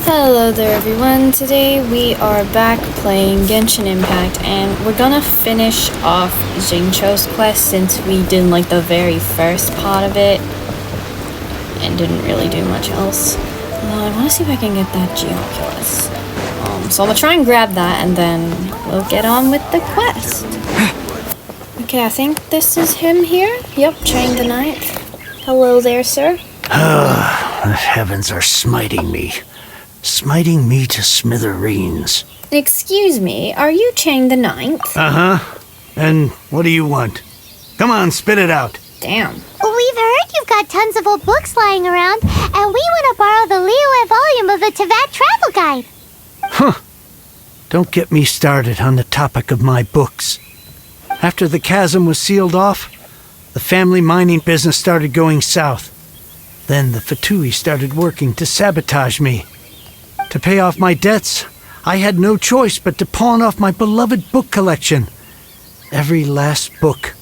Hello there everyone, today we are back playing Genshin Impact and we're gonna finish off Xingqiu's quest since we did like the very first part of it and didn't really do much else. I wanna see if I can get that Geoculus. So I'm gonna try and grab that and then we'll get on with the quest. Okay, I think this is him here. Yep, Chang the Ninth. Hello there, sir. The heavens are smiting me. Smiting me to smithereens. Excuse me, are you Chang the Ninth? Uh-huh. And what do you want? Come on, spit it out. Damn. We've heard you've got tons of old books lying around, and we want to borrow the Liyue volume of the Teyvat Travel Guide. Huh. Don't get me started on the topic of my books. After the chasm was sealed off, the family mining business started going south. Then the Fatui started working to sabotage me. To pay off my debts, I had no choice but to pawn off my beloved book collection. Every last book.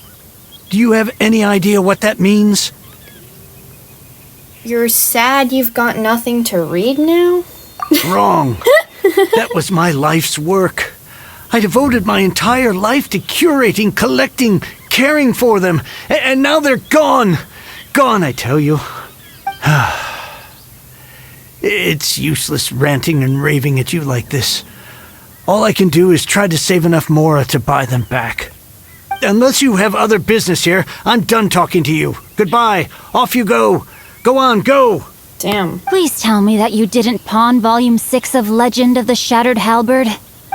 Do you have any idea what that means? You're sad you've got nothing to read now? Wrong. That was my life's work. I devoted my entire life to curating, collecting, caring for them, and now they're gone. Gone, I tell you. It's useless ranting and raving at you like this. All I can do is try to save enough Mora to buy them back. Unless you have other business here, I'm done talking to you. Goodbye. Off you go. Go on, go. Damn. Please tell me that you didn't pawn Volume 6 of Legend of the Shattered Halberd?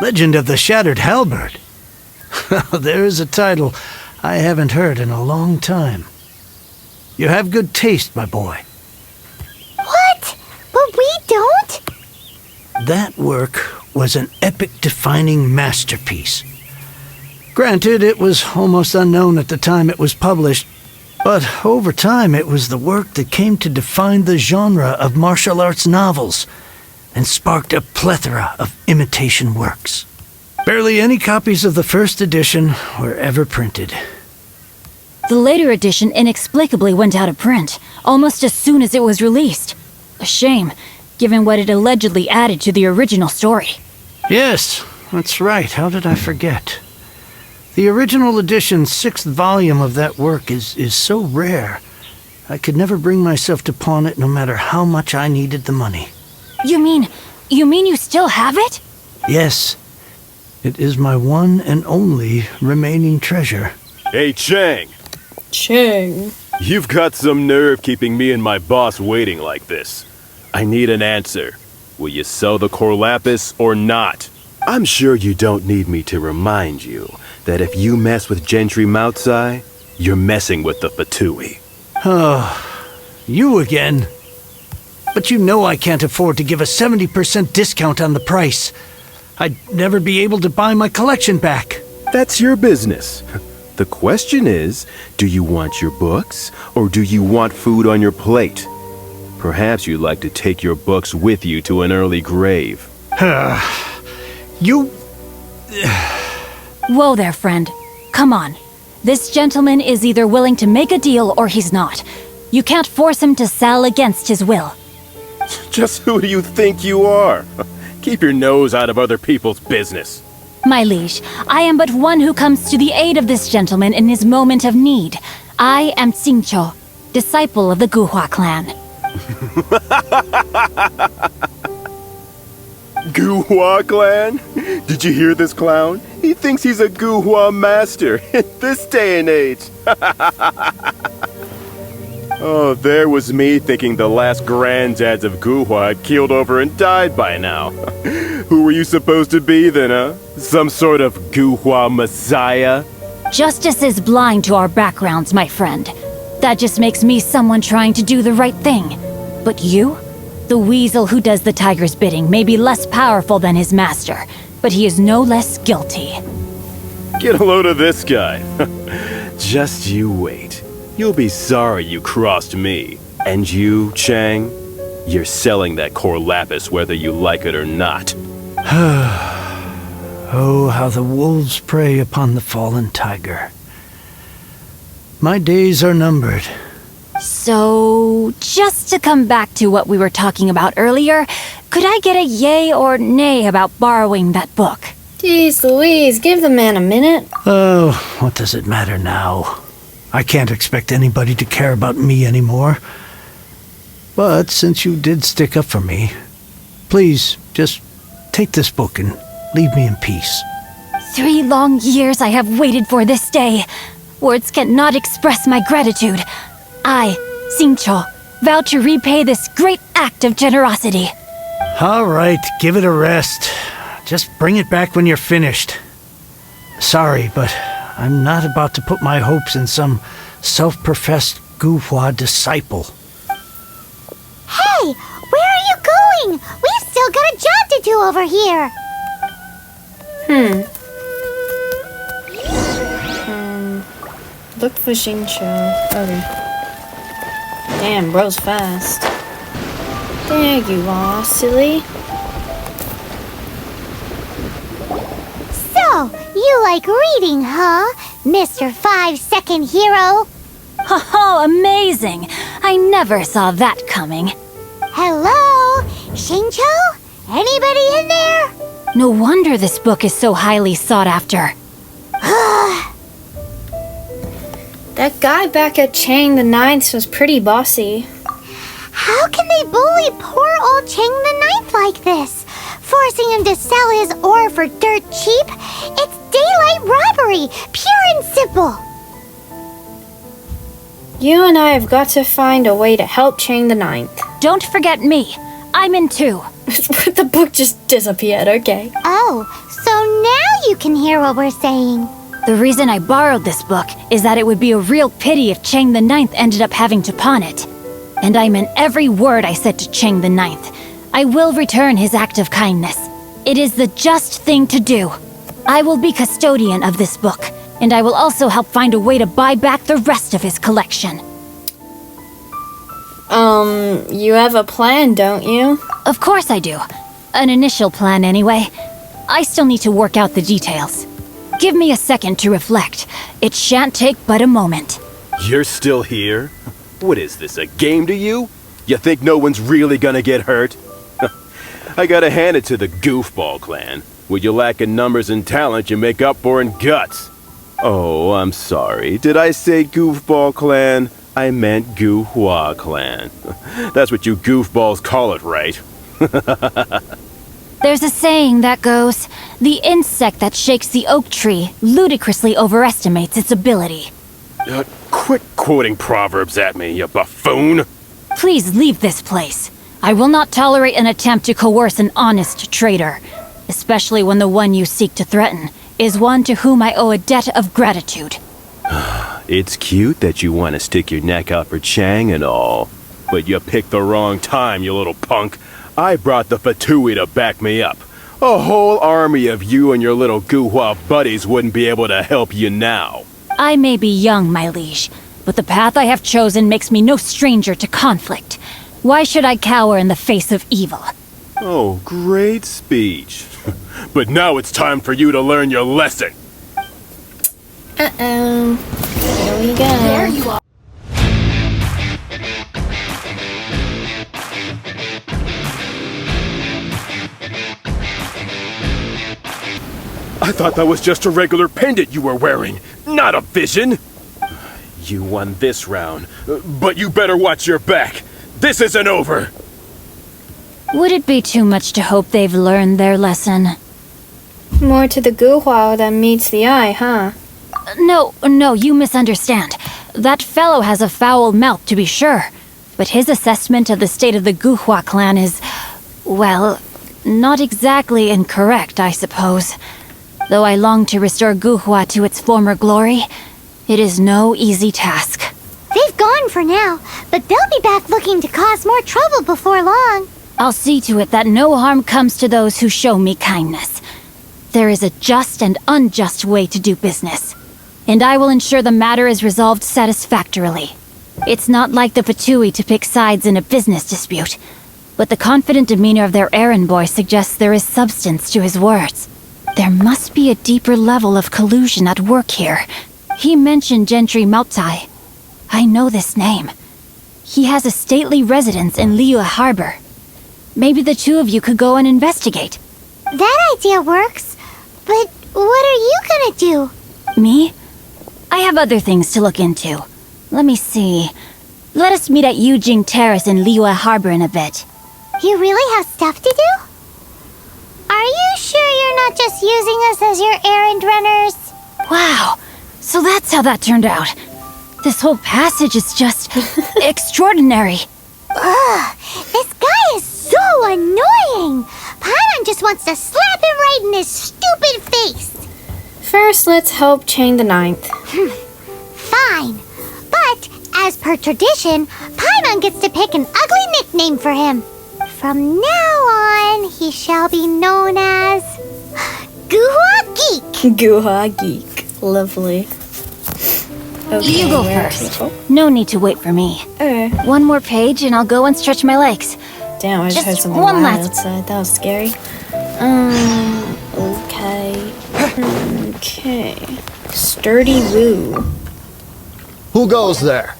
Legend of the Shattered Halberd? There's a title I haven't heard in a long time. You have good taste, my boy. What? But we don't? That work was an epic-defining masterpiece. Granted, it was almost unknown at the time it was published, but over time it was the work that came to define the genre of martial arts novels and sparked a plethora of imitation works. Barely any copies of the first edition were ever printed. The later edition inexplicably went out of print, almost as soon as it was released. A shame, given what it allegedly added to the original story. Yes, that's right. How did I forget? The original edition's 6th volume of that work is so rare, I could never bring myself to pawn it no matter how much I needed the money. You mean you still have it? Yes. It is my one and only remaining treasure. Hey, Chang. Chang. You've got some nerve keeping me and my boss waiting like this. I need an answer. Will you sell the core lapis or not? I'm sure you don't need me to remind you that if you mess with Gentry Moutsai, you're messing with the Fatui. Oh, you again. But you know I can't afford to give a 70% discount on the price. I'd never be able to buy my collection back. That's your business. The question is, do you want your books, or do you want food on your plate? Perhaps you'd like to take your books with you to an early grave. You... Whoa there, friend. Come on. This gentleman is either willing to make a deal or he's not. You can't force him to sell against his will. Just who do you think you are? Keep your nose out of other people's business. My liege, I am but one who comes to the aid of this gentleman in his moment of need. I am Xingqiu, disciple of the Guhua clan. Guhua clan? Did you hear this clown? He thinks he's a Guhua master in this day and age. Oh, there was me thinking the last granddads of Guhua had keeled over and died by now. Who were you supposed to be then, huh? Some sort of Guhua messiah? Justice is blind to our backgrounds, my friend. That just makes me someone trying to do the right thing. But you? The weasel who does the tiger's bidding may be less powerful than his master, but he is no less guilty. Get a load of this guy. Just you wait. You'll be sorry you crossed me. And you, Chang, you're selling that core lapis whether you like it or not. Oh, how the wolves prey upon the fallen tiger. My days are numbered. So, just to come back to what we were talking about earlier, Could I get a yay or nay about borrowing that book? Jeez Louise, give the man a minute. Oh, what does it matter now? I can't expect anybody to care about me anymore. But since you did stick up for me, please, just take this book and leave me in peace. 3 long years I have waited for this day. Words cannot express my gratitude. I, Xingqiu, vow to repay this great act of generosity. All right, give it a rest. Just bring it back when you're finished. Sorry, but I'm not about to put my hopes in some self-professed Guhua disciple. Hey, where are you going? We've still got a job to do over here. Look for Xingqiu. Okay. Damn, bro's fast. There you are, silly. So, you like reading, huh, Mr. 5-second hero? Oh, amazing! I never saw that coming. Hello? Xingqiu? Anybody in there? No wonder this book is so highly sought after. That guy back at Chang the Ninth was pretty bossy. How can they bully poor old Chang the Ninth like this? Forcing him to sell his ore for dirt cheap? It's daylight robbery, pure and simple. You and I have got to find a way to help Chang the Ninth. Don't forget me. I'm in too. The book just disappeared, okay. Oh, so now you can hear what we're saying. The reason I borrowed this book is that it would be a real pity if Chang the Ninth ended up having to pawn it. And I meant every word I said to Chang the Ninth. I will return his act of kindness. It is the just thing to do. I will be custodian of this book, and I will also help find a way to buy back the rest of his collection. You have a plan, don't you? Of course I do. An initial plan, anyway. I still need to work out the details. Give me a second to reflect. It shan't take but a moment. You're still here? What is this, a game to you? You think no one's really gonna get hurt? I gotta hand it to the Goofball clan. What you lack in numbers and talent, you make up for in guts. Oh, I'm sorry. Did I say Goofball clan? I meant Guhua clan. That's what you goofballs call it, right? There's a saying that goes, the insect that shakes the oak tree ludicrously overestimates its ability. Quit quoting proverbs at me, you buffoon! Please leave this place. I will not tolerate an attempt to coerce an honest trader, especially when the one you seek to threaten is one to whom I owe a debt of gratitude. It's cute that you want to stick your neck out for Chang and all, but you picked the wrong time, you little punk. I brought the Fatui to back me up. A whole army of you and your little Guhua buddies wouldn't be able to help you now. I may be young, my liege, but the path I have chosen makes me no stranger to conflict. Why should I cower in the face of evil? Oh, great speech. But now it's time for you to learn your lesson. Uh-oh. Here we go. There you are. I thought that was just a regular pendant you were wearing, not a vision. You won this round, but you better watch your back. This isn't over. Would it be too much to hope they've learned their lesson? More to the Guhua than meets the eye, huh? No, you misunderstand. That fellow has a foul mouth, to be sure. But his assessment of the state of the Guhua clan is, well, not exactly incorrect, I suppose. Though I long to restore Guhua to its former glory, it is no easy task. They've gone for now, but they'll be back looking to cause more trouble before long. I'll see to it that no harm comes to those who show me kindness. There is a just and unjust way to do business, and I will ensure the matter is resolved satisfactorily. It's not like the Fatui to pick sides in a business dispute, but the confident demeanor of their errand boy suggests there is substance to his words. There must be a deeper level of collusion at work here. He mentioned Gentry Mautai. I know this name. He has a stately residence in Liyue Harbor. Maybe the two of you could go and investigate. That idea works. But what are you gonna do? Me? I have other things to look into. Let me see. Let us meet at Yujing Terrace in Liyue Harbor in a bit. You really have stuff to do? Are you sure you're not just using us as your errand runners? Wow, so that's how that turned out. This whole passage is just extraordinary. Ugh, this guy is so annoying! Paimon just wants to slap him right in his stupid face! First, let's help Chang the Ninth. Fine. But, as per tradition, Paimon gets to pick an ugly nickname for him. From now on, he shall be known as... Guhua Geek! Guha Geek. Lovely. Okay, You go where first. people? No need to wait for me. Okay. One more page and I'll go and stretch my legs. Damn, I just heard Just something one loud last- outside. That was scary. Okay. Okay. Sturdy Woo. Who goes there?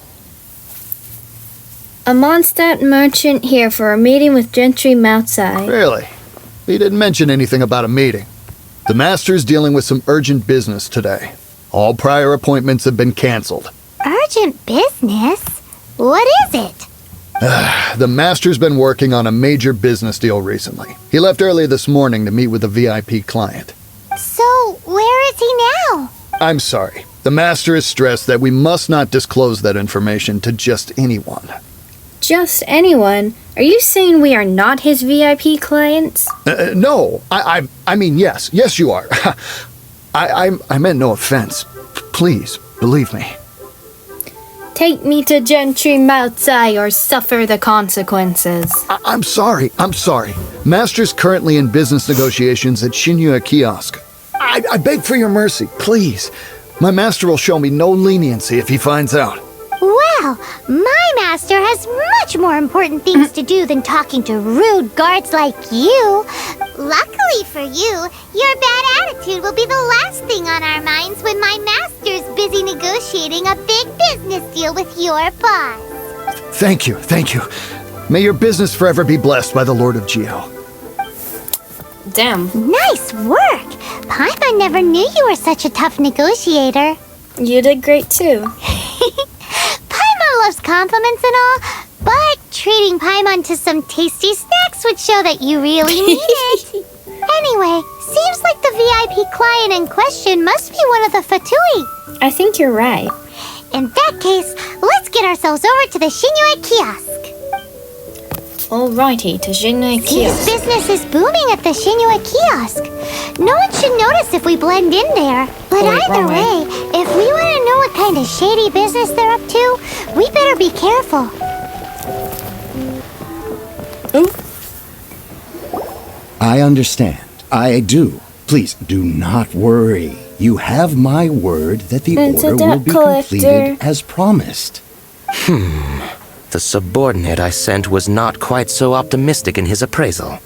A Mondstadt merchant here for a meeting with Gentry Moutsai. Really? He didn't mention anything about a meeting. The master's dealing with some urgent business today. All prior appointments have been canceled. Urgent business? What is it? The master's been working on a major business deal recently. He left early this morning to meet with a VIP client. So, where is he now? I'm sorry. The master is stressed that we must not disclose that information to just anyone. Just anyone? Are you saying we are not his VIP clients? No, I mean, yes. Yes, you are. I meant no offense. Please, believe me. Take me to Gentry Moutsai or suffer the consequences. I'm sorry. Master's currently in business negotiations at Shinyue Kiosk. I beg for your mercy, please. My master will show me no leniency if he finds out. Well, my master has much more important things to do than talking to rude guards like you. Luckily for you, your bad attitude will be the last thing on our minds when my master's busy negotiating a big business deal with your boss. Thank you. May your business forever be blessed by the Lord of Geo. Damn. Nice work! Paimon never knew you were such a tough negotiator. You did great too. Paimon loves compliments and all, but treating Paimon to some tasty snacks would show that you really mean it. Anyway, seems like the VIP client in question must be one of the Fatui. I think you're right. In that case, let's get ourselves over to the Shinyue Kiosk. Alrighty, to Jinne Seems Kiosk. business is booming at the Shinyue Kiosk. No one should notice if we blend in there. But Oh, wait, either wrong way. way, if we want to know what kind of shady business they're up to, we better be careful. I understand. I do. Please do not worry. You have my word that the It's a order will debt be collector. completed as promised. The subordinate I sent was not quite so optimistic in his appraisal.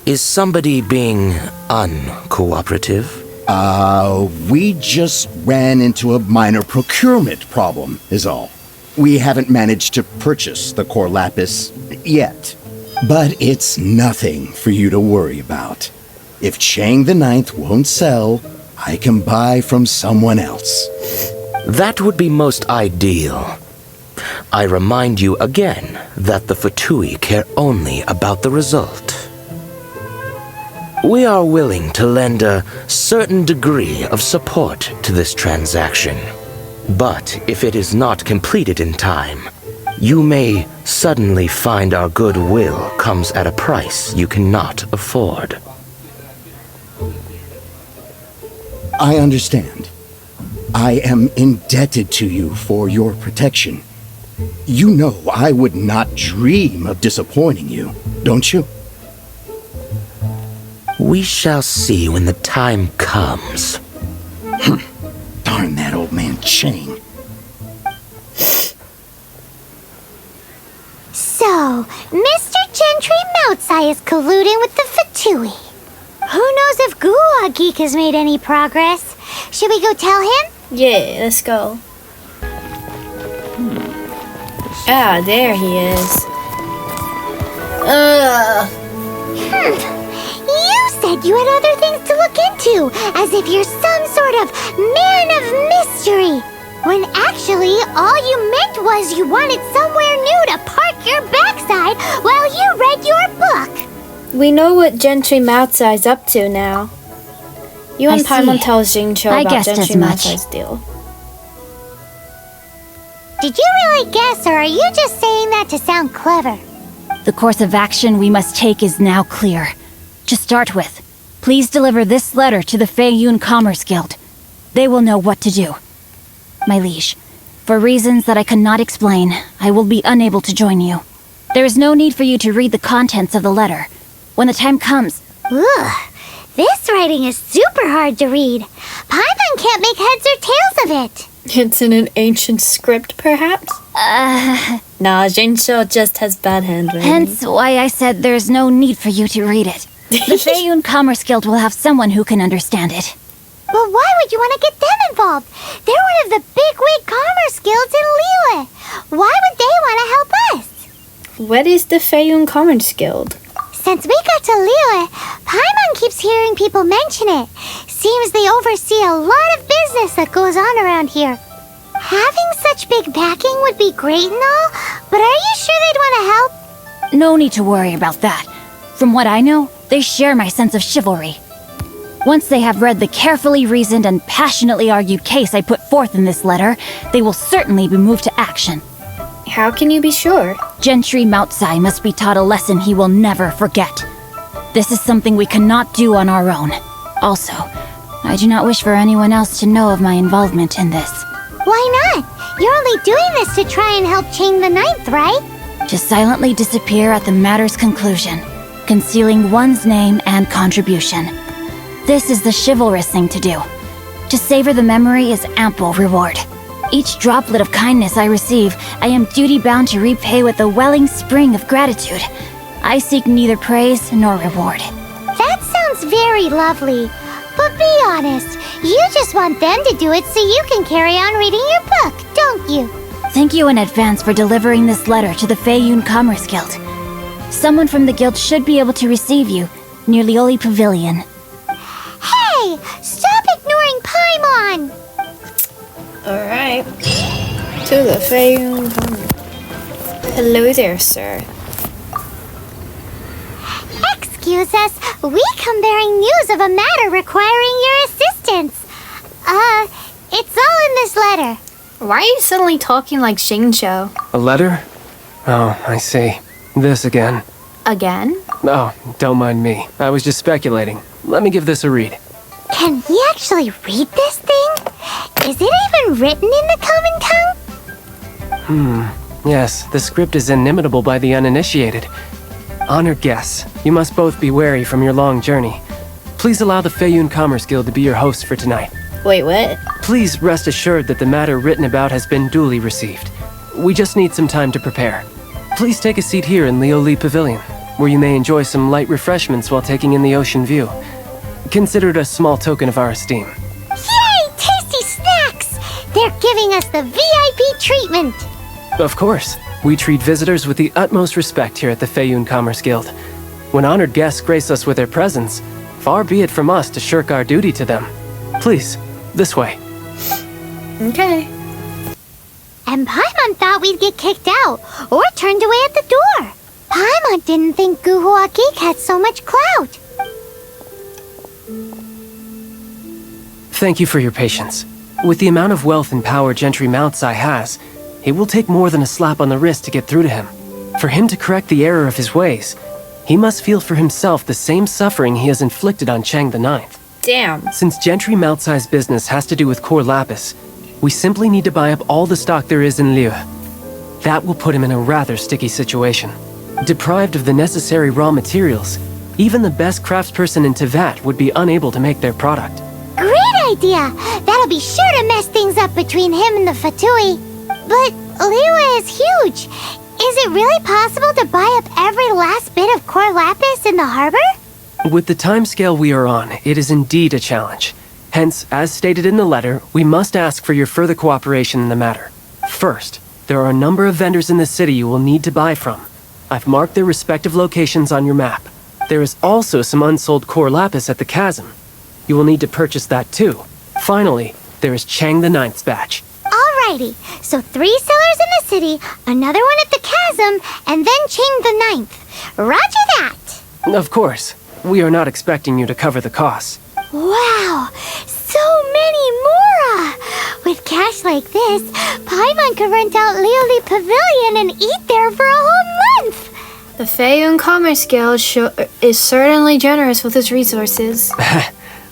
Is somebody being uncooperative? We just ran into a minor procurement problem, is all. We haven't managed to purchase the core lapis yet. But it's nothing for you to worry about. If Chang the Ninth won't sell, I can buy from someone else. That would be most ideal. I remind you again that the Fatui care only about the result. We are willing to lend a certain degree of support to this transaction. But if it is not completed in time, you may suddenly find our goodwill comes at a price you cannot afford. I understand. I am indebted to you for your protection. You know I would not dream of disappointing you, don't you? We shall see when the time comes. Darn that old man Chang. So, Mr. Gentry Moutsai is colluding with the Fatui. Who knows if Guhua Geek has made any progress? Should we go tell him? Yeah, let's go. Ah, there he is. You said you had other things to look into, as if you're some sort of man of mystery. When actually, all you meant was you wanted somewhere new to park your backside while you read your book. We know what Gentry Moutsai's up to now. You and I see. Paimon tells Jingcho I about guessed as Gentry much. Moutsai's deal. Did you really guess, or are you just saying that to sound clever? The course of action we must take is now clear. To start with, please deliver this letter to the Feiyun Commerce Guild. They will know what to do. My liege, for reasons that I cannot explain, I will be unable to join you. There is no need for you to read the contents of the letter. When the time comes... Ugh, this writing is super hard to read. Paimon can't make heads or tails of it. It's in an ancient script, perhaps? Nah, Jingcho just has bad handwriting. Hence why I said there's no need for you to read it. The Feiyun Commerce Guild will have someone who can understand it. But why would you want to get them involved? They're one of the bigwig commerce guilds in Liyue. Why would they want to help us? What is the Feiyun Commerce Guild? Since we got to Liyue, Paimon keeps hearing people mention it. Seems they oversee a lot of business that goes on around here. Having such big backing would be great and all, but are you sure they'd want to help? No need to worry about that. From what I know, they share my sense of chivalry. Once they have read the carefully reasoned and passionately argued case I put forth in this letter, they will certainly be moved to action. How can you be sure? Gentry Moutsai must be taught a lesson he will never forget. This is something we cannot do on our own. Also, I do not wish for anyone else to know of my involvement in this. Why not? You're only doing this to try and help Chang the Ninth, right? To silently disappear at the matter's conclusion, concealing one's name and contribution. This is the chivalrous thing to do. To savor the memory is ample reward. Each droplet of kindness I receive, I am duty-bound to repay with a welling spring of gratitude. I seek neither praise nor reward. That sounds very lovely. But be honest, you just want them to do it so you can carry on reading your book, don't you? Thank you in advance for delivering this letter to the Feiyun Commerce Guild. Someone from the guild should be able to receive you near Lioli Pavilion. Hey! Stop ignoring Paimon! Alright. To the Feiyun Commerce. Hello there, sir. Excuse us, we come bearing news of a matter requiring your assistance. It's all in this letter. Why are you suddenly talking like Jingcho? A letter? Oh, I see. This again. Again? Oh, don't mind me. I was just speculating. Let me give this a read. Can we actually read this thing? Is it even written in the common tongue? Yes, the script is inimitable by the uninitiated. Honored guests, you must both be wary from your long journey. Please allow the Feiyun Commerce Guild to be your host for tonight. Wait, what? Please rest assured that the matter written about has been duly received. We just need some time to prepare. Please take a seat here in Lioli Pavilion, where you may enjoy some light refreshments while taking in the ocean view. Consider it a small token of our esteem. Yay! Tasty snacks! They're giving us the VIP treatment! Of course. We treat visitors with the utmost respect here at the Feiyun Commerce Guild. When honored guests grace us with their presence, far be it from us to shirk our duty to them. Please, this way. Okay. And Paimon thought we'd get kicked out, or turned away at the door. Paimon didn't think Guhua Geek had so much clout. Thank you for your patience. With the amount of wealth and power Gentry Moutsai has, it will take more than a slap on the wrist to get through to him. For him to correct the error of his ways, he must feel for himself the same suffering he has inflicted on Chang the Ninth. Damn. Since Gentry Moutsai's business has to do with core lapis, we simply need to buy up all the stock there is in Liyue. That will put him in a rather sticky situation. Deprived of the necessary raw materials, even the best craftsperson in Teyvat would be unable to make their product. Great idea! That'll be sure to mess things up between him and the Fatui. But Liyue is huge. Is it really possible to buy up every last bit of core lapis in the harbor? With the timescale we are on, it is indeed a challenge. Hence, as stated in the letter, we must ask for your further cooperation in the matter. First, there are a number of vendors in the city you will need to buy from. I've marked their respective locations on your map. There is also some unsold core lapis at the chasm. You will need to purchase that too. Finally, there is Chang the Ninth's batch. Alrighty, so 3 sellers in the city, another one at the chasm, and then Chang the Ninth. Roger that! Of course, we are not expecting you to cover the costs. Wow, so many more! With cash like this, Paimon could rent out Lioli Pavilion and eat there for a whole month! The Feiyun Commerce Guild is certainly generous with its resources.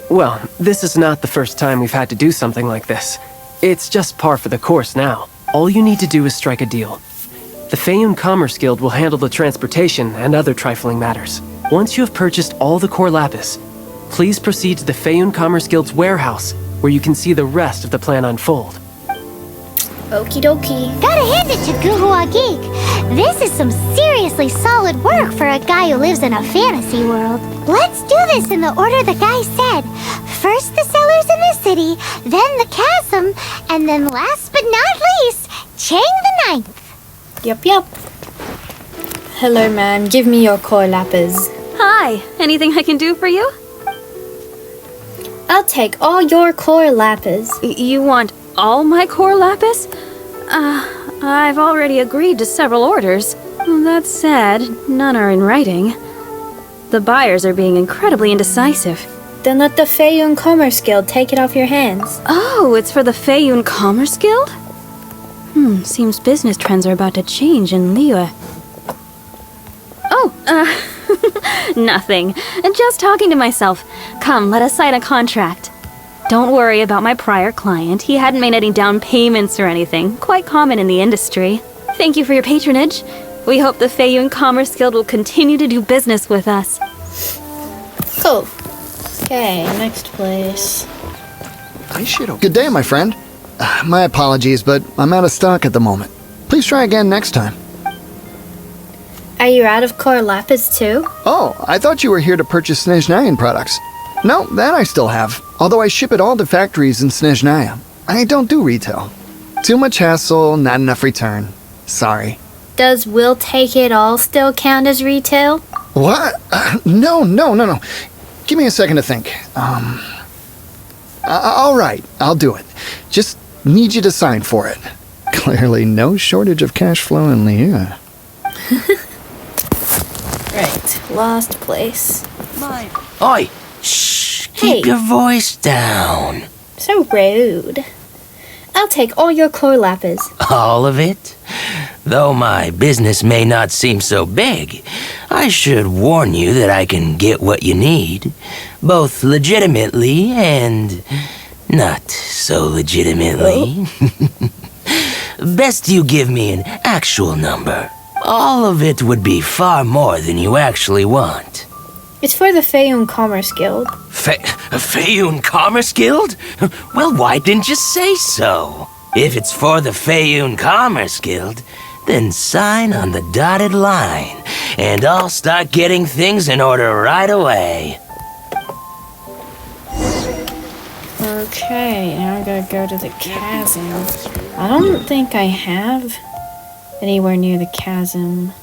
Well, this is not the first time we've had to do something like this. It's just par for the course now. All you need to do is strike a deal. The Feiyun Commerce Guild will handle the transportation and other trifling matters. Once you have purchased all the core lapis, please proceed to the Feiyun Commerce Guild's warehouse, where you can see the rest of the plan unfold. Okie dokie. Gotta hand it to Guhua Geek. This is some seriously solid work for a guy who lives in a fantasy world. Let's do this in the order the guy said. First the sellers in the city, then the chasm, and then last but not least, Chang the Ninth. Yup. Hello, man. Give me your core lapis. Hi, anything I can do for you? I'll take all your core lapis. You want all my core lapis? I've already agreed to several orders. That said, none are in writing. The buyers are being incredibly indecisive. Then let the Feiyun Commerce Guild take it off your hands. Oh, it's for the Feiyun Commerce Guild? Seems business trends are about to change in Liyue. Oh, nothing. Just talking to myself. Come, let us sign a contract. Don't worry about my prior client. He hadn't made any down payments or anything. Quite common in the industry. Thank you for your patronage. We hope the Feiyun Commerce Guild will continue to do business with us. Cool. Okay, next place. Good day, my friend. My apologies, but I'm out of stock at the moment. Please try again next time. Are you out of core lapis too? Oh, I thought you were here to purchase Snezhnayan products. No, that I still have, although I ship it all to factories in Snezhnaya. I don't do retail. Too much hassle, not enough return. Sorry. Does we'll take it all still count as retail? What? No. Give me a second to think. All right, I'll do it. Just need you to sign for it. Clearly no shortage of cash flow in Liyue. Right, last place. Oi! Shh! Keep Hey. your voice down. So rude. I'll take all your core lapis. All of it? Though my business may not seem so big, I should warn you that I can get what you need, both legitimately and not so legitimately. Best you give me an actual number. All of it would be far more than you actually want. It's for the Feiyun Commerce Guild. Feiyun Commerce Guild? Well, why didn't you say so? If it's for the Feiyun Commerce Guild, then sign on the dotted line, and I'll start getting things in order right away. Okay, now I gotta go to the chasm. I don't think I have anywhere near the chasm.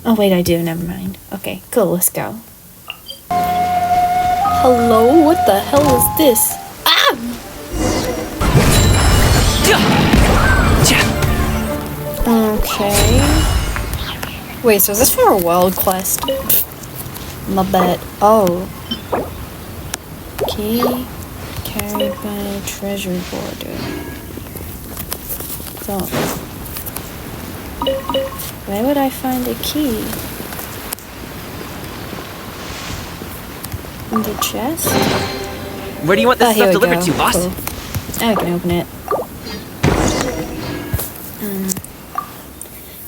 Oh wait, I do, never mind. Okay, cool, let's go. Hello, what the hell is this? Okay. Wait, so is this for a world quest? My bad. Oh. Key carried by treasure border. So, where would I find a key? In the chest? Where do you want this Here stuff we delivered go. to, boss? Cool. Now I can open it.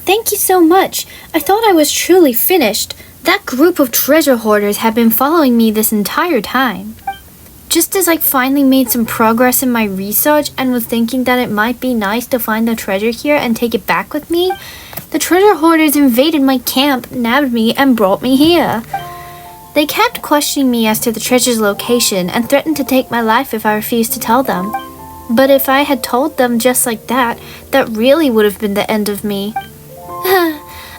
Thank you so much. I thought I was truly finished. That group of treasure hoarders have been following me this entire time. Just as I finally made some progress in my research and was thinking that it might be nice to find the treasure here and take it back with me, the treasure hoarders invaded my camp, nabbed me, and brought me here. They kept questioning me as to the treasure's location and threatened to take my life if I refused to tell them. But if I had told them just like that, that really would have been the end of me.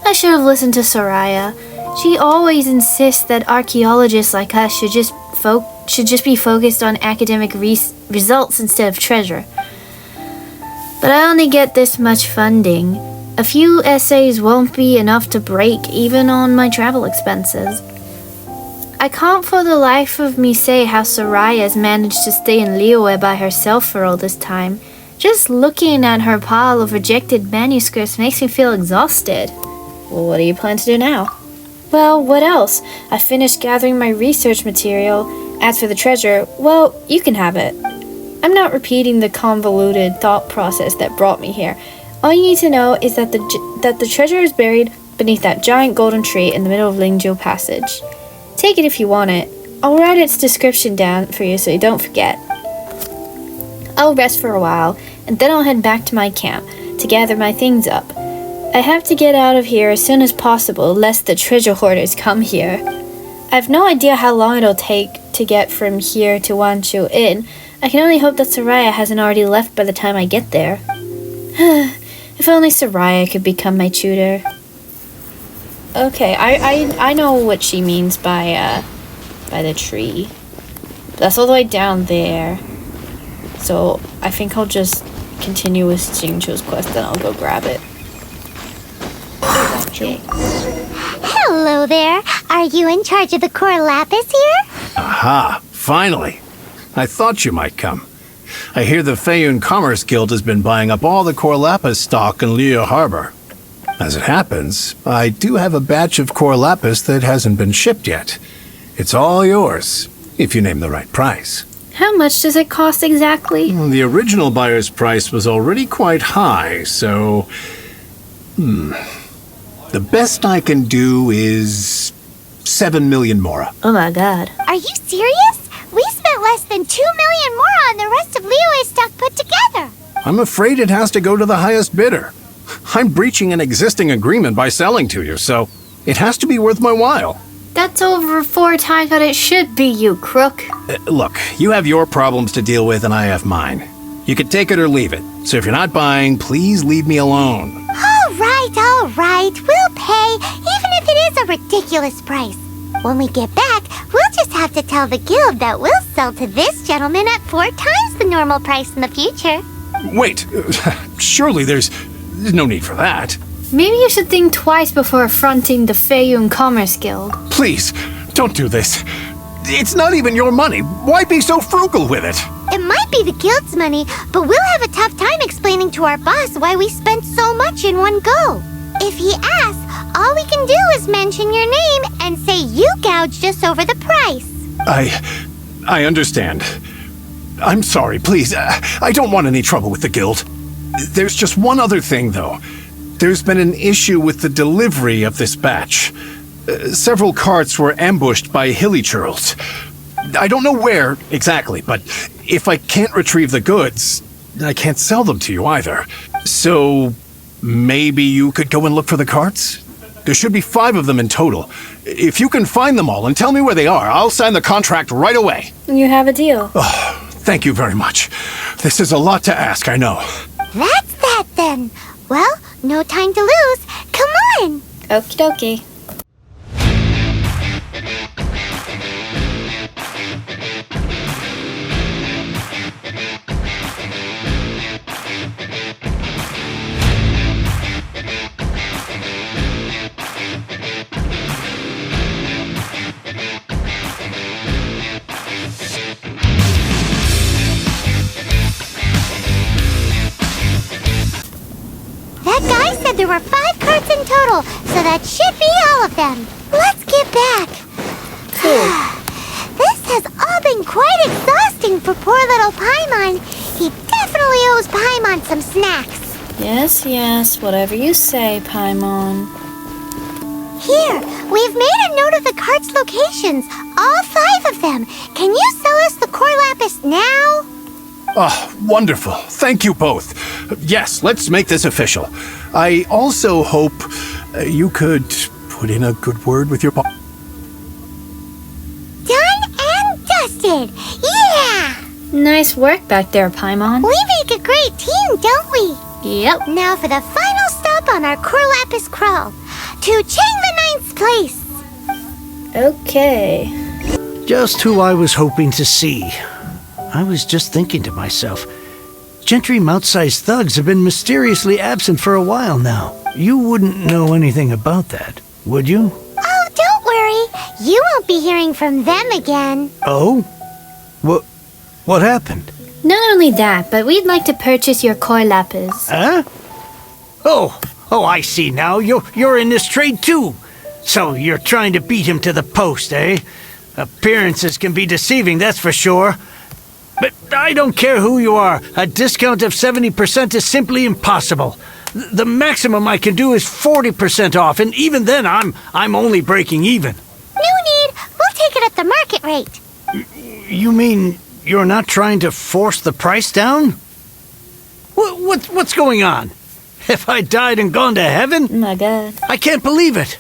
I I should have listened to Soraya. She always insists that archaeologists like us should just be focused on academic results instead of treasure. But I only get this much funding. A few essays won't be enough to break even on my travel expenses. I can't for the life of me say how Soraya's managed to stay in Liyue by herself for all this time. Just looking at her pile of rejected manuscripts makes me feel exhausted. Well, what do you plan to do now? Well, what else? I finished gathering my research material. As for the treasure, well, you can have it. I'm not repeating the convoluted thought process that brought me here. All you need to know is that the treasure is buried beneath that giant golden tree in the middle of Lingzhou Passage. Take it if you want it. I'll write its description down for you so you don't forget. I'll rest for a while, and then I'll head back to my camp to gather my things up. I have to get out of here as soon as possible, lest the treasure hoarders come here. I have no idea how long it'll take to get from here to Wanshu Inn. I can only hope that Soraya hasn't already left by the time I get there. If only Soraya could become my tutor. Okay, I know what she means by the tree. That's all the way down there. So I think I'll just continue with Jingcho's quest, then I'll go grab it. Okay. Hello there. Are you in charge of the core lapis here? Aha, finally. I thought you might come. I hear the Feiyun Commerce Guild has been buying up all the core lapis stock in Liyue Harbor. As it happens, I do have a batch of core lapis that hasn't been shipped yet. It's all yours, if you name the right price. How much does it cost exactly? The original buyer's price was already quite high, so... The best I can do is 7 million mora. Oh my god. Are you serious? We spent less than 2 million mora on the rest of Liyue's stock put together. I'm afraid it has to go to the highest bidder. I'm breaching an existing agreement by selling to you, so it has to be worth my while. That's over 4 times what it should be, you crook. Look, you have your problems to deal with and I have mine. You can take it or leave it. So if you're not buying, please leave me alone. All right. We'll pay, even if it is a ridiculous price. When we get back, we'll just have to tell the guild that we'll sell to this gentleman at 4 times the normal price in the future. Wait, surely there's no need for that. Maybe you should think twice before affronting the Feiyun Commerce Guild. Please, don't do this. It's not even your money. Why be so frugal with it? It might be the guild's money, but we'll have a tough time explaining to our boss why we spent so much in one go. If he asks, all we can do is mention your name and say you gouged us over the price. I understand. I'm sorry, please. I don't want any trouble with the guild. There's just one other thing, though. There's been an issue with the delivery of this batch. Several carts were ambushed by hilly churls. I don't know where exactly, but if I can't retrieve the goods, I can't sell them to you either. So maybe you could go and look for the carts? There should be 5 of them in total. If you can find them all and tell me where they are, I'll sign the contract right away. You have a deal. Oh, thank you very much. This is a lot to ask, I know. That's that then. Well, no time to lose. Come on. Okie dokie. That guy said there were 5 carts in total, so that should be all of them. Let's get back. This has all been quite exhausting for poor little Paimon. He definitely owes Paimon some snacks. Yes, whatever you say, Paimon. Here, we've made a note of the carts' locations, all 5 of them. Can you sell us the core lapis now? Oh, wonderful. Thank you both. Yes, let's make this official. I also hope you could put in a good word with your Done and dusted. Yeah! Nice work back there, Paimon. We make a great team, don't we? Yep. Now for the final stop on our core lapis crawl. To to Chang the Ninth's place. Okay. Just who I was hoping to see. I was just thinking to myself, Gentry Mount-sized thugs have been mysteriously absent for a while now. You wouldn't know anything about that, would you? Oh, don't worry. You won't be hearing from them again. Oh? What happened? Not only that, but we'd like to purchase your core lapis. Huh? Oh, I see now. You're in this trade too. So you're trying to beat him to the post, eh? Appearances can be deceiving, that's for sure. But I don't care who you are. A discount of 70% is simply impossible. The maximum I can do is 40% off, and even then I'm only breaking even. No need. We'll take it at the market rate. You mean you're not trying to force the price down? What's going on? Have I died and gone to heaven? Oh my god. I can't believe it.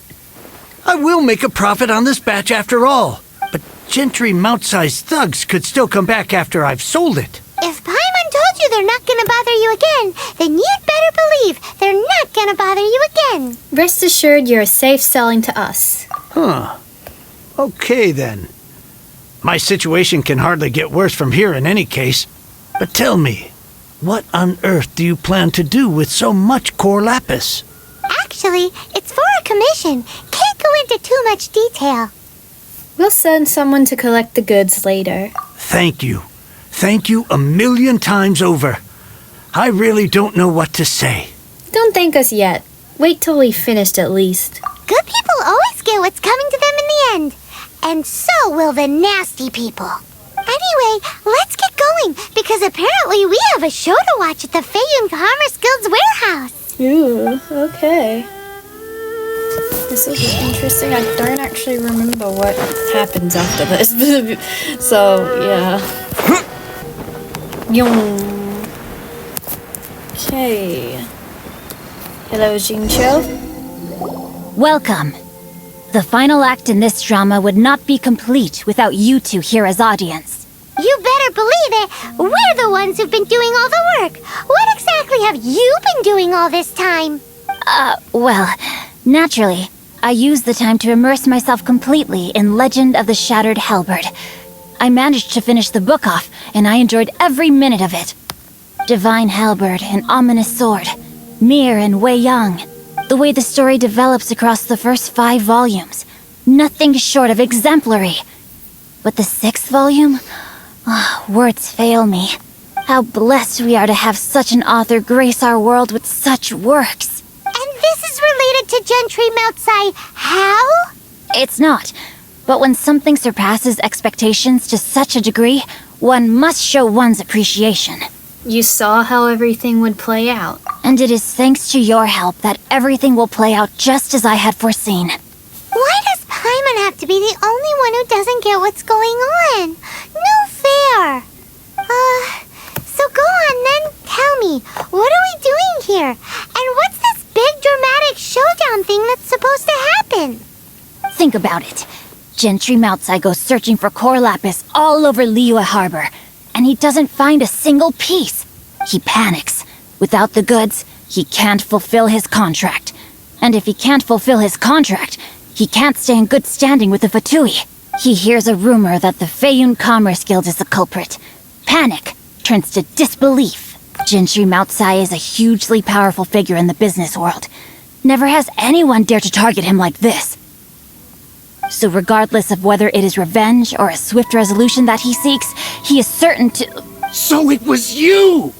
I will make a profit on this batch after all. But Gentry Mount-sized thugs could still come back after I've sold it. If Paimon told you they're not gonna bother you again, then you'd better believe they're not gonna bother you again. Rest assured you're safe selling to us. Huh. Okay then. My situation can hardly get worse from here in any case. But tell me, what on earth do you plan to do with so much core lapis? Actually, it's for a commission. Can't go into too much detail. We'll send someone to collect the goods later. Thank you. Thank you a million times over. I really don't know what to say. Don't thank us yet. Wait till we've finished at least. Good people always get what's coming to them in the end. And so will the nasty people. Anyway, let's get going, because apparently we have a show to watch at the Feiyun Commerce Guild's warehouse. Ooh, okay. This will be interesting. I don't actually remember what happens after this. So, yeah. Yung. Okay. Hello, Jincho. Welcome. The final act in this drama would not be complete without you two here as audience. You better believe it. We're the ones who've been doing all the work. What exactly have you been doing all this time? Well, naturally, I used the time to immerse myself completely in Legend of the Shattered Halberd. I managed to finish the book off, and I enjoyed every minute of it. Divine Halberd, an ominous sword. Mir and Wei Yang. The way the story develops across the first 5 volumes. Nothing short of exemplary. But the 6th volume? Words fail me. How blessed we are to have such an author grace our world with such works. And this is related to Gentry Moutsai. How? It's not. But when something surpasses expectations to such a degree, one must show one's appreciation. You saw how everything would play out. And it is thanks to your help that everything will play out just as I had foreseen. Why does Paimon have to be the only one who doesn't get what's going on? No fair. So go on then, tell me, what are we doing here? And what's this big dramatic showdown thing that's supposed to happen? Think about it. Gentry Moutsai goes searching for core lapis all over Liyue Harbor, and he doesn't find a single piece. He panics. Without the goods, he can't fulfill his contract. And if he can't fulfill his contract, he can't stay in good standing with the Fatui. He hears a rumor that the Feiyun Commerce Guild is the culprit. Panic turns to disbelief. Gentry Moutsai is a hugely powerful figure in the business world. Never has anyone dared to target him like this. So regardless of whether it is revenge or a swift resolution that he seeks, he is certain to... So it was you!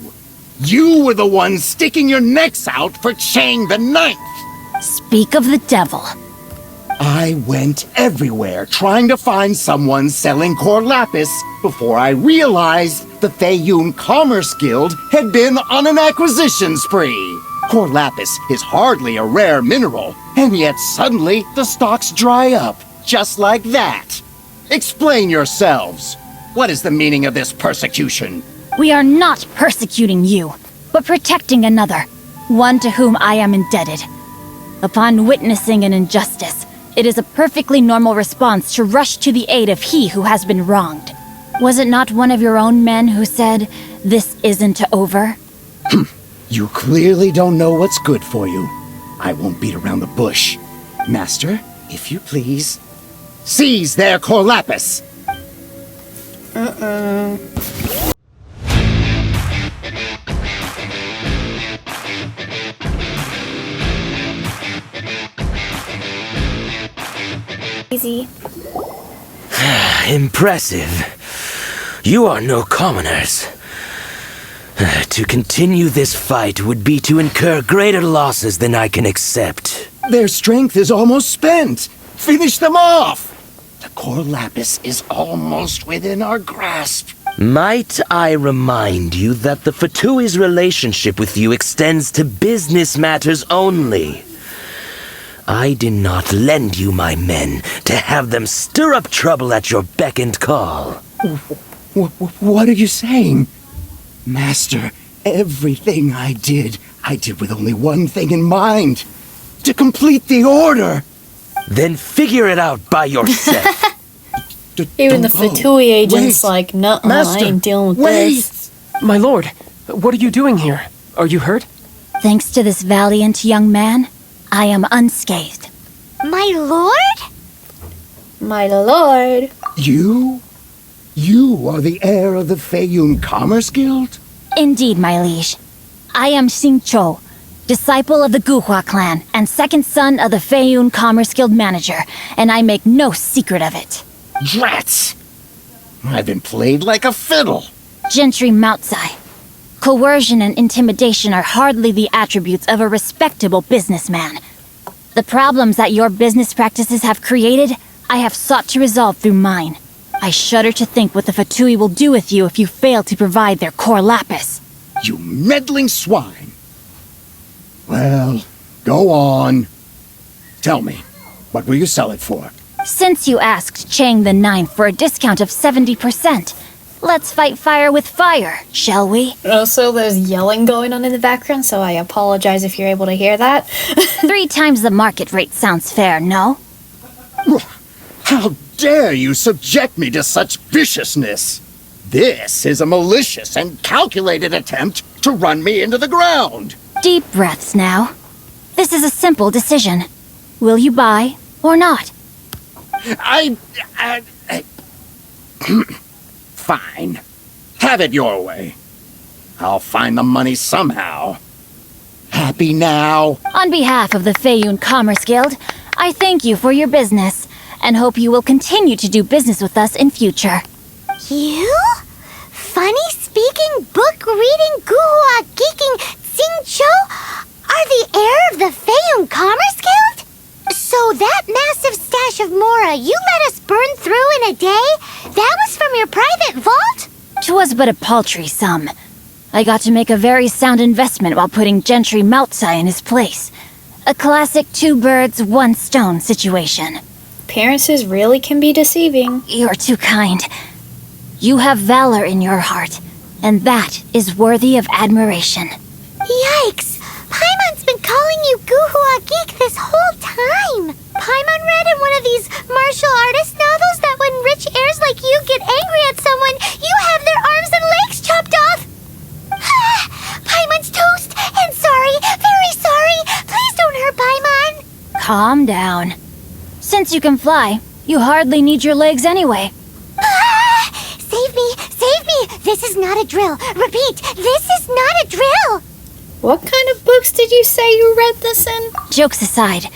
You were the one sticking your necks out for Chang the Ninth! Speak of the devil. I went everywhere trying to find someone selling core lapis before I realized the Feiyun Commerce Guild had been on an acquisition spree. Core lapis is hardly a rare mineral, and yet suddenly the stocks dry up, just like that. Explain yourselves. What is the meaning of this persecution? We are not persecuting you, but protecting another, one to whom I am indebted. Upon witnessing an injustice, it is a perfectly normal response to rush to the aid of he who has been wronged. Was it not one of your own men who said, "This isn't over"? You clearly don't know what's good for you. I won't beat around the bush. Master, if you please, seize their Corlapis! Easy. Impressive. You are no commoners. To continue this fight would be to incur greater losses than I can accept. Their strength is almost spent! Finish them off! The Corlapis is almost within our grasp. Might I remind you that the Fatui's relationship with you extends to business matters only? I did not lend you my men to have them stir up trouble at your beck and call. What are you saying? Master, everything I did with only one thing in mind. To complete the order. Then figure it out by yourself. Even the Fatui agent's like, nuh-uh, I Master, ain't dealing with wait. this. My lord, what are you doing here? Are you hurt? Thanks to this valiant young man, I am unscathed. My lord? My lord. You? You are the heir of the Feiyun Commerce Guild? Indeed, my liege. I am Xingqiu, disciple of the Guhua clan and second son of the Feiyun Commerce Guild manager, and I make no secret of it. Drats! I've been played like a fiddle. Gentry Moutsai. Coercion and intimidation are hardly the attributes of a respectable businessman. The problems that your business practices have created, I have sought to resolve through mine. I shudder to think what the Fatui will do with you if you fail to provide their Corlapis. You meddling swine. Well, go on. Tell me, what will you sell it for? Since you asked Chang the Ninth for a discount of 70%, let's fight fire with fire, shall we? Also, there's yelling going on in the background, so I apologize if you're able to hear that. 3 times the market rate sounds fair, no? How dare you subject me to such viciousness? This is a malicious and calculated attempt to run me into the ground. Deep breaths now. This is a simple decision. Will you buy or not? Fine. Have it your way. I'll find the money somehow. Happy now? On behalf of the Feiyun Commerce Guild, I thank you for your business and hope you will continue to do business with us in future. You? Funny-speaking, book-reading, guhua geeking Xingqiu are the heir of the Feiyun Commerce Guild? So that massive stash of Mora you let us burn through in a day? That was from your private vault? 'Twas but a paltry sum. I got to make a very sound investment while putting Gentry Moutsai in his place. A classic 2 birds, 1 stone situation. Appearances really can be deceiving. You're too kind. You have valor in your heart, and that is worthy of admiration. Yikes! Paimon's been calling you Guhua Geek this whole time. Paimon read in one of these martial artist novels that when rich heirs like you get angry at someone, you have their arms and legs chopped off. Paimon's toast, and sorry, very sorry. Please don't hurt Paimon. Calm down. Since you can fly, you hardly need your legs anyway. Save me, save me. This is not a drill. Repeat, this is not a drill. What kind of books did you say you read this in? Jokes aside,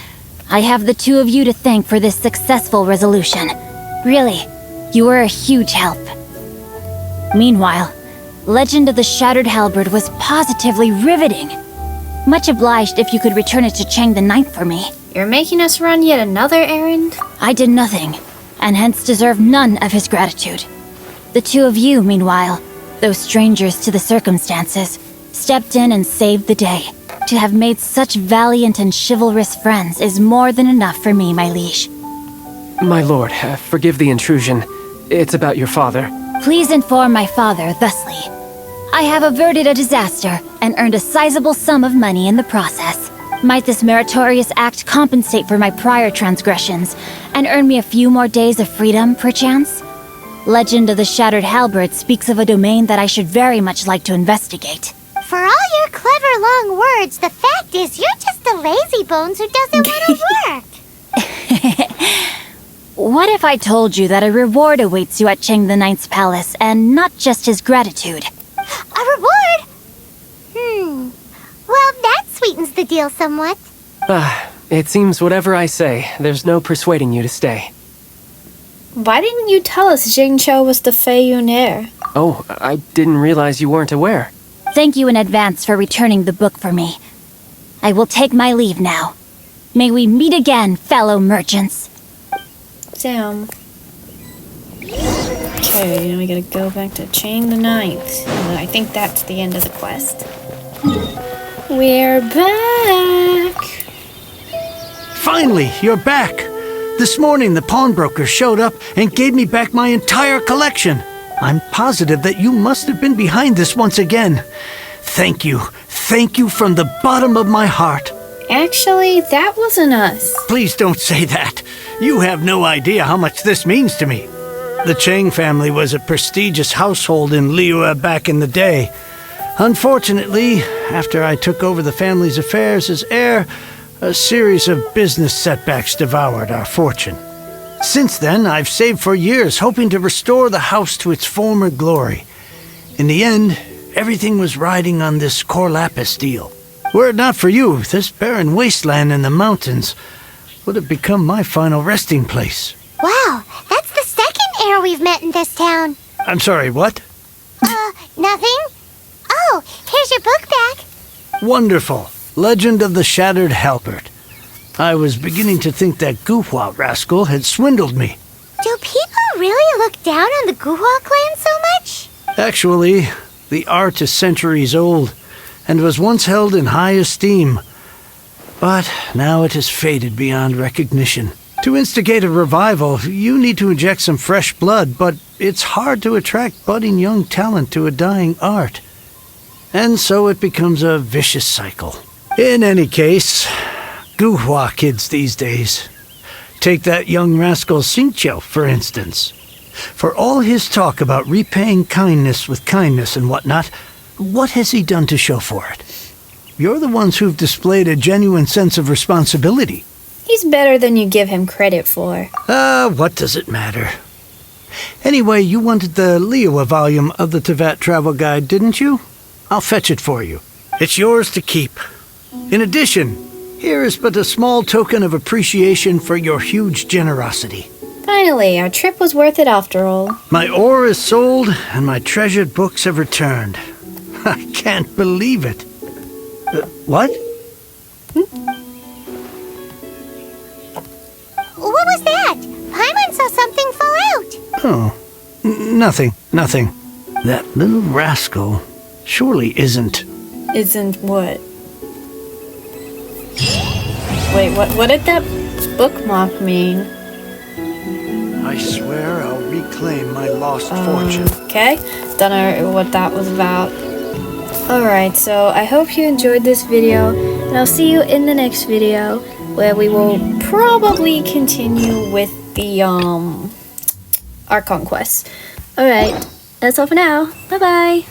I have the 2 of you to thank for this successful resolution. Really, you were a huge help. Meanwhile, Legend of the Shattered Halberd was positively riveting. Much obliged if you could return it to Chang the Ninth for me. You're making us run yet another errand? I did nothing, and hence deserve none of his gratitude. The 2 of you, meanwhile, though strangers to the circumstances, stepped in and saved the day. To have made such valiant and chivalrous friends is more than enough for me, my liege. My lord, forgive the intrusion. It's about your father. Please inform my father thusly. I have averted a disaster and earned a sizable sum of money in the process. Might this meritorious act compensate for my prior transgressions and earn me a few more days of freedom, perchance? Legend of the Shattered Halberd speaks of a domain that I should very much like to investigate. For all your clever long words, the fact is you're just a lazy bones who doesn't want to work. What if I told you that a reward awaits you at Cheng the Ninth's palace, and not just his gratitude? A reward? Well, that sweetens the deal somewhat. It seems whatever I say, there's no persuading you to stay. Why didn't you tell us Jingqiu was the Feiyun heir? Oh, I didn't realize you weren't aware. Thank you in advance for returning the book for me. I will take my leave now. May we meet again, fellow merchants. Damn. Okay, now we gotta go back to Chain the Ninth. And I think that's the end of the quest. We're back! Finally, you're back! This morning, the pawnbroker showed up and gave me back my entire collection. I'm positive that you must have been behind this once again. Thank you. Thank you from the bottom of my heart. Actually, that wasn't us. Please don't say that. You have no idea how much this means to me. The Cheng family was a prestigious household in Liyue back in the day. Unfortunately, after I took over the family's affairs as heir, a series of business setbacks devoured our fortune. Since then, I've saved for years, hoping to restore the house to its former glory. In the end, everything was riding on this Corlapis deal. Were it not for you, this barren wasteland in the mountains would have become my final resting place. Wow, that's the second heir we've met in this town. I'm sorry, what? Nothing? Oh, here's your book back. Wonderful. Legend of the Shattered Halberd. I was beginning to think that Guhua rascal had swindled me. Do people really look down on the Guhua clan so much? Actually, the art is centuries old and was once held in high esteem. But now it has faded beyond recognition. To instigate a revival, you need to inject some fresh blood, but it's hard to attract budding young talent to a dying art. And so it becomes a vicious cycle. In any case, Guhua kids these days. Take that young rascal Xingqiu, for instance. For all his talk about repaying kindness with kindness and whatnot, what has he done to show for it? You're the ones who've displayed a genuine sense of responsibility. He's better than you give him credit for. What does it matter? Anyway, you wanted the Liyue volume of the Tevat Travel Guide, didn't you? I'll fetch it for you. It's yours to keep. In addition, here is but a small token of appreciation for your huge generosity. Finally, our trip was worth it after all. My ore is sold, and my treasured books have returned. I can't believe it. What? What was that? Paimon saw something fall out. Oh, nothing. That little rascal surely isn't... Isn't what? Wait, what did that bookmark mean? I swear I'll reclaim my lost fortune. Okay, don't know what that was about. Alright, so I hope you enjoyed this video, and I'll see you in the next video, where we will probably continue with the, our conquest. Alright, that's all for now. Bye-bye!